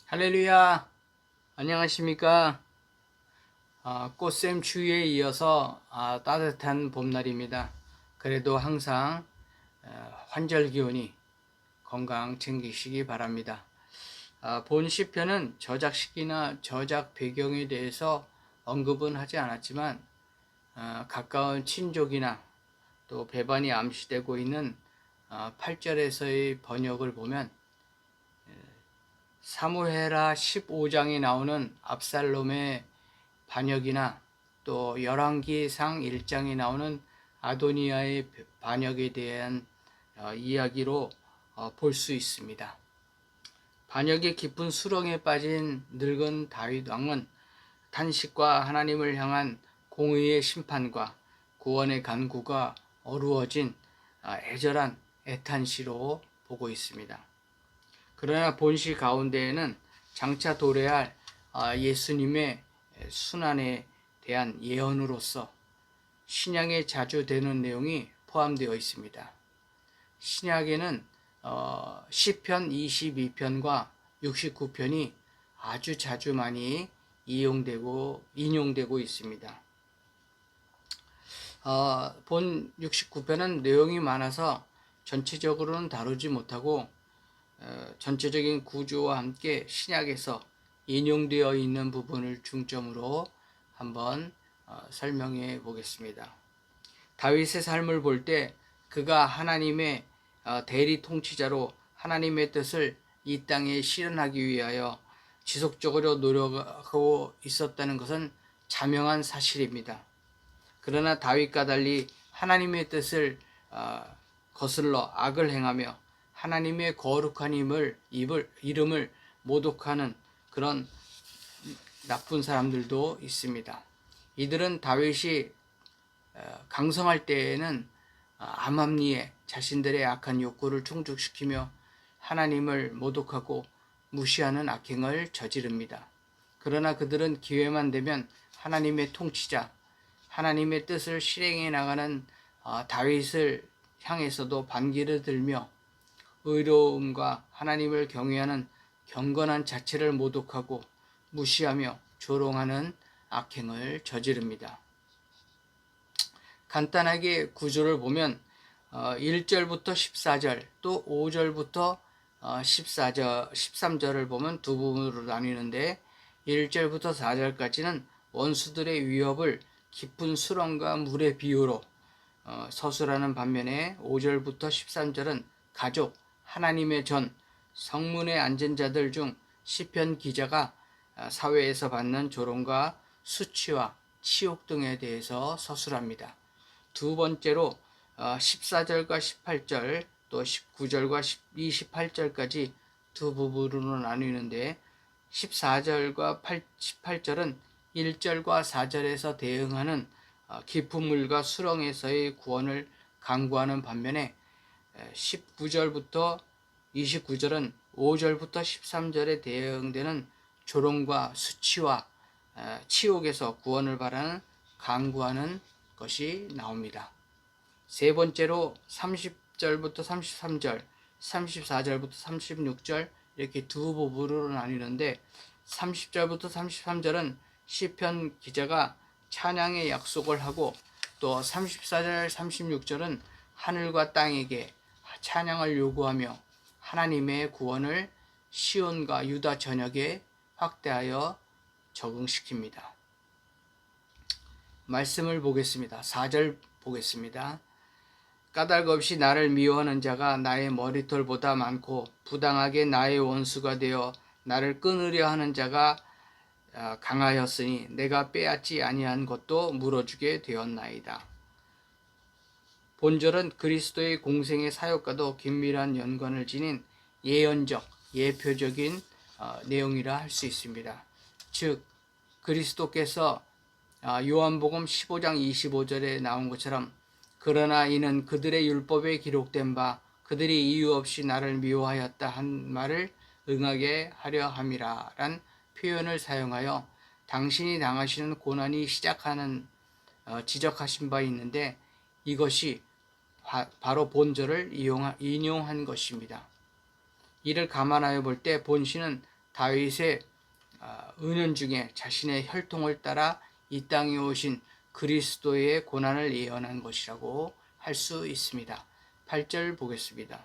할렐루야! 안녕하십니까? 꽃샘 추위에 이어서 따뜻한 봄날입니다. 그래도 항상 환절 기운이 건강 챙기시기 바랍니다. 본 시편은 저작 시기나 저작 배경에 대해서 언급은 하지 않았지만 가까운 친족이나 또 배반이 암시되고 있는 8절에서의 번역을 보면 사무엘하 15장에 나오는 압살롬의 반역이나 또 열왕기상 1장에 나오는 아도니아의 반역에 대한 이야기로 볼 수 있습니다. 반역의 깊은 수렁에 빠진 늙은 다윗 왕은 탄식과 하나님을 향한 공의의 심판과 구원의 간구가 어루어진 애절한 애탄시로 보고 있습니다. 그러나 본시 가운데에는 장차 도래할 예수님의 순환에 대한 예언으로서 신약에 자주 되는 내용이 포함되어 있습니다. 신약에는 시편 22편과 69편이 아주 자주 많이 인용되고 있습니다. 본 69편은 내용이 많아서 전체적으로는 다루지 못하고 전체적인 구조와 함께 신약에서 인용되어 있는 부분을 중점으로 한번 설명해 보겠습니다. 다윗의 삶을 볼 때 그가 하나님의 대리 통치자로 하나님의 뜻을 이 땅에 실현하기 위하여 지속적으로 노력하고 있었다는 것은 자명한 사실입니다. 그러나 다윗과 달리 하나님의 뜻을 거슬러 악을 행하며 하나님의 거룩한 이름을 모독하는 그런 나쁜 사람들도 있습니다. 이들은 다윗이 강성할 때에는 암암리에 자신들의 악한 욕구를 충족시키며 하나님을 모독하고 무시하는 악행을 저지릅니다. 그러나 그들은 기회만 되면 하나님의 통치자, 하나님의 뜻을 실행해 나가는 다윗을 향해서도 반기를 들며 의로움과 하나님을 경외하는 경건한 자체를 모독하고 무시하며 조롱하는 악행을 저지릅니다. 간단하게 구조를 보면 1절부터 14절 또 5절부터 13절을 보면 두 부분으로 나뉘는데 1절부터 4절까지는 원수들의 위협을 깊은 수렁과 물의 비유로 서술하는 반면에 5절부터 13절은 가족, 하나님의 전, 성문에 앉은 자들 중 시편 기자가 사회에서 받는 조롱과 수치와 치욕 등에 대해서 서술합니다. 두 번째로 14절과 18절 또 19절과 28절까지 두 부분으로 나뉘는데 14절과 18절은 1절과 4절에서 대응하는 깊은 물과 수렁에서의 구원을 강구하는 반면에 19절부터 29절은 5절부터 13절에 대응되는 조롱과 수치와 치욕에서 구원을 바라는 강구하는 것이 나옵니다. 세 번째로 30절부터 33절, 34절부터 36절 이렇게 두 부분으로 나뉘는데 30절부터 33절은 시편 기자가 찬양의 약속을 하고 또 34절, 36절은 하늘과 땅에게 찬양을 요구하며 하나님의 구원을 시온과 유다 전역에 확대하여 적응시킵니다. 말씀을 보겠습니다. 4절 보겠습니다. 까닭 없이 나를 미워하는 자가 나의 머리털보다 많고 부당하게 나의 원수가 되어 나를 끊으려 하는 자가 강하였으니 내가 빼앗지 아니한 것도 물어주게 되었나이다. 본절은 그리스도의 공생의 사역과도 긴밀한 연관을 지닌 예언적, 예표적인 내용이라 할 수 있습니다. 즉 그리스도께서 요한복음 15장 25절에 나온 것처럼 그러나 이는 그들의 율법에 기록된 바 그들이 이유 없이 나를 미워하였다 한 말을 응하게 하려 함이라 란 표현을 사용하여 당신이 당하시는 고난이 시작하는 지적하신 바 있는데 이것이 바로 본절을 인용한 것입니다. 이를 감안하여 볼 때 본시는 다윗의 은연중에 자신의 혈통을 따라 이 땅에 오신 그리스도의 고난을 예언한 것이라고 할 수 있습니다. 8절 보겠습니다.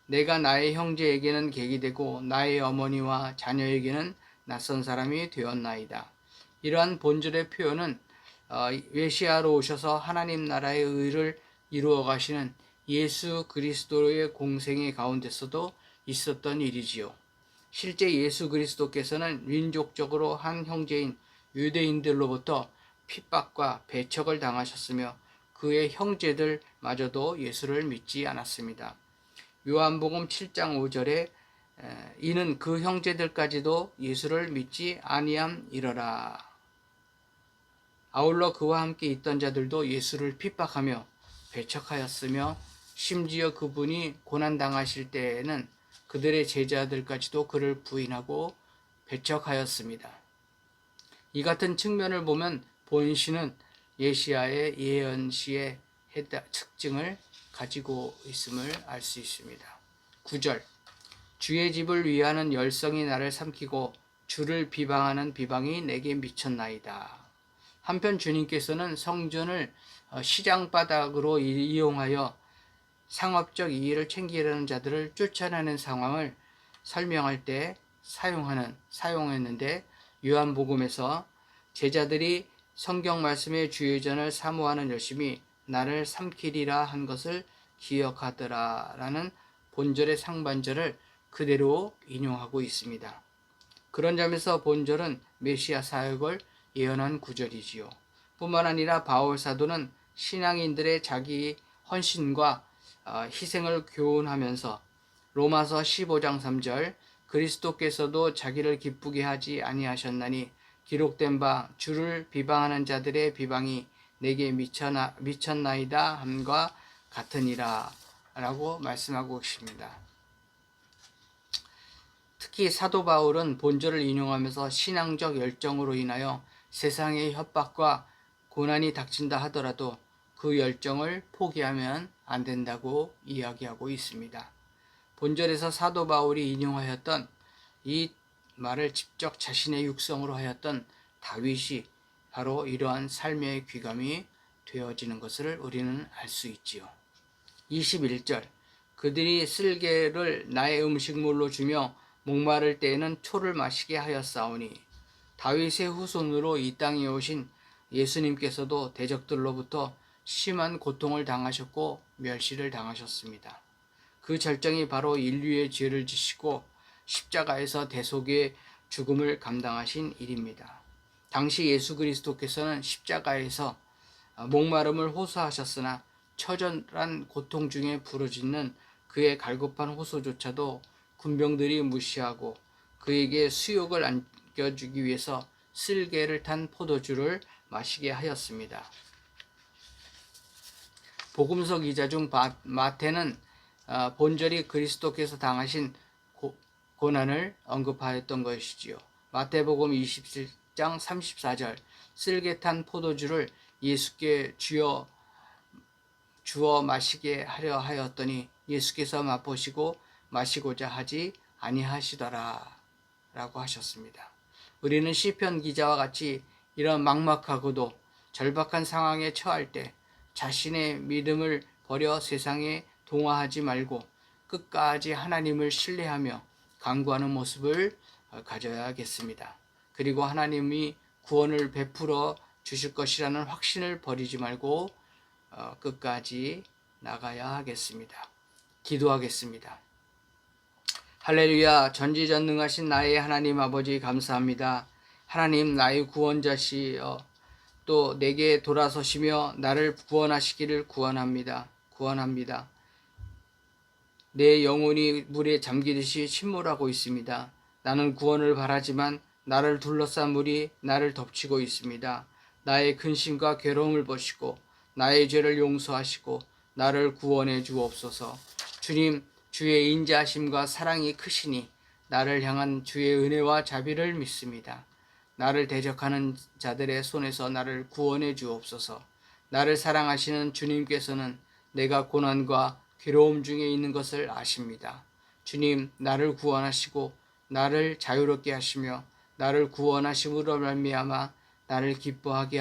내가 나의 형제에게는 객이 되고 나의 어머니와 자녀에게는 낯선 사람이 되었나이다. 이러한 본절의 표현은 메시아로 오셔서 하나님 나라의 의를 이루어 가시는 예수 그리스도의 공생의 가운데서도 있었던 일이지요. 실제 예수 그리스도께서는 민족적으로 한 형제인 유대인들로부터 핍박과 배척을 당하셨으며 그의 형제들마저도 예수를 믿지 않았습니다. 요한복음 7장 5절에 이는 그 형제들까지도 예수를 믿지 아니함이러라. 아울러 그와 함께 있던 자들도 예수를 핍박하며 배척하였으며 심지어 그분이 고난당하실 때에는 그들의 제자들까지도 그를 부인하고 배척하였습니다. 이 같은 측면을 보면 본시는 예시야의 예언시의 특징을 가지고 있음을 알 수 있습니다. 9절 주의 집을 위하는 열성이 나를 삼키고 주를 비방하는 비방이 내게 미쳤나이다. 한편 주님께서는 성전을 시장바닥으로 이용하여 상업적 이익을 챙기려는 자들을 쫓아내는 상황을 설명할 때 사용했는데 요한복음에서 제자들이 성경 말씀의 주의전을 사모하는 열심이 나를 삼키리라 한 것을 기억하더라 라는 본절의 상반절을 그대로 인용하고 있습니다. 그런 점에서 본절은 메시아 사역을 예언한 구절이지요. 뿐만 아니라 바울 사도는 신앙인들의 자기 헌신과 희생을 교훈하면서 로마서 15장 3절 그리스도께서도 자기를 기쁘게 하지 아니하셨나니 기록된 바 주를 비방하는 자들의 비방이 내게 미쳤나이다 함과 같으니라 라고 말씀하고 계십니다. 특히 사도 바울은 본절을 인용하면서 신앙적 열정으로 인하여 세상의 협박과 고난이 닥친다 하더라도 그 열정을 포기하면 안 된다고 이야기하고 있습니다. 본절에서 사도 바울이 인용하였던 이 말을 직접 자신의 육성으로 하였던 다윗이 바로 이러한 삶의 귀감이 되어지는 것을 우리는 알 수 있지요. 21절 그들이 쓸개를 나의 음식물로 주며 목마를 때에는 초를 마시게 하였사오니 다윗의 후손으로 이 땅에 오신 예수님께서도 대적들로부터 심한 고통을 당하셨고 멸시를 당하셨습니다. 그 절정이 바로 인류의 죄를 지시고 십자가에서 대속의 죽음을 감당하신 일입니다. 당시 예수 그리스도께서는 십자가에서 목마름을 호소하셨으나 처절한 고통 중에 부르짖는 그의 갈급한 호소조차도 군병들이 무시하고 그에게 수욕을 안겨주기 위해서 쓸개를 탄 포도주를 마시게 하였습니다. 복음서 기자 중 마태는 본절이 그리스도께서 당하신 고난을 언급하였던 것이지요. 마태복음 27장 34절 쓸개 탄 포도주를 예수께 주어 마시게 하려 하였더니 예수께서 맛보시고 마시고자 하지 아니하시더라 라고 하셨습니다. 우리는 시편 기자와 같이 이런 막막하고도 절박한 상황에 처할 때 자신의 믿음을 버려 세상에 동화하지 말고 끝까지 하나님을 신뢰하며 간구하는 모습을 가져야겠습니다. 그리고 하나님이 구원을 베풀어 주실 것이라는 확신을 버리지 말고 끝까지 나가야 하겠습니다. 기도하겠습니다. 할렐루야. 전지전능하신 나의 하나님 아버지 감사합니다. 하나님 나의 구원자시여 또 내게 돌아서시며 나를 구원하시기를 구원합니다. 내 영혼이 물에 잠기듯이 침몰하고 있습니다. 나는 구원을 바라지만 나를 둘러싼 물이 나를 덮치고 있습니다. 나의 근심과 괴로움을 보시고 나의 죄를 용서하시고 나를 구원해 주옵소서. 주님, 주의 인자하심과 사랑이 크시니 나를 향한 주의 은혜와 자비를 믿습니다. 나를 대적하는 자들의 손에서 나를 구원해 주옵소서. 나를 사랑하시는 주님께서는 내가 고난과 괴로움 중에 있는 것을 아십니다. 주님, 나를 구원하시고 나를 자유롭게 하시며 나를 구원하심으로 말미암아 나를 기뻐하게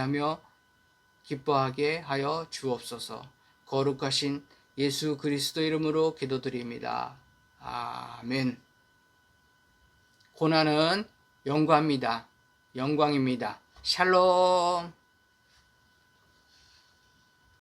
하여 주옵소서. 거룩하신 예수 그리스도 이름으로 기도드립니다. 아멘. 고난은 영광입니다. 샬롬.